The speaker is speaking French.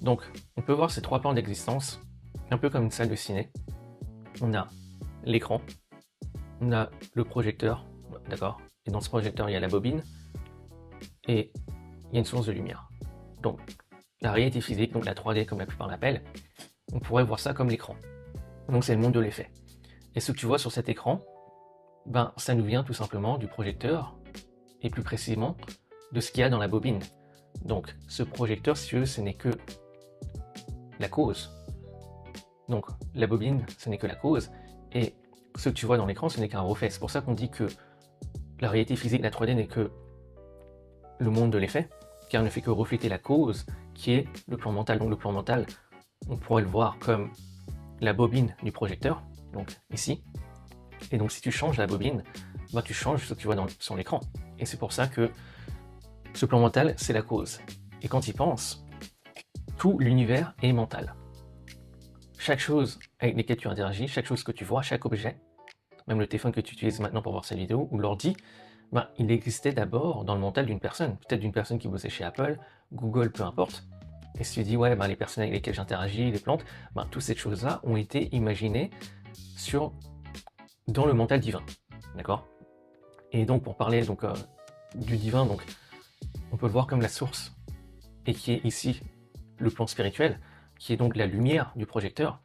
Donc, on peut voir ces trois plans d'existence, un peu comme une salle de ciné. On a l'écran, on a le projecteur, d'accord? Et dans ce projecteur, il y a la bobine, et il y a une source de lumière. Donc, la réalité physique, donc la 3D comme la plupart l'appellent, on pourrait voir ça comme l'écran. Donc c'est le monde de l'effet. Et ce que tu vois sur cet écran, ben, ça nous vient tout simplement du projecteur, et plus précisément de ce qu'il y a dans la bobine. Donc ce projecteur, si tu veux, ce n'est que la cause. Donc la bobine, ce n'est que la cause, et ce que tu vois dans l'écran, ce n'est qu'un reflet. C'est pour ça qu'on dit que la réalité physique, la 3D, n'est que le monde de l'effet, car elle ne fait que refléter la cause, qui est le plan mental. Donc le plan mental, on pourrait le voir comme la bobine du projecteur, donc ici. Et donc si tu changes la bobine, ben, tu changes ce que tu vois sur l'écran. Et c'est pour ça que ce plan mental, c'est la cause. Et quand tu y penses, tout l'univers est mental. Chaque chose avec laquelle tu interagis, chaque chose que tu vois, chaque objet, même le téléphone que tu utilises maintenant pour voir cette vidéo, ou l'ordi, ben, il existait d'abord dans le mental d'une personne. Peut-être d'une personne qui bossait chez Apple, Google, peu importe. Et si tu dis, ouais, ben, les personnes avec lesquelles j'interagis, les plantes, ben, toutes ces choses-là ont été imaginées dans le mental divin. D'accord? Et donc, pour parler du divin, donc, on peut le voir comme la source, et qui est ici le plan spirituel, qui est donc la lumière du projecteur.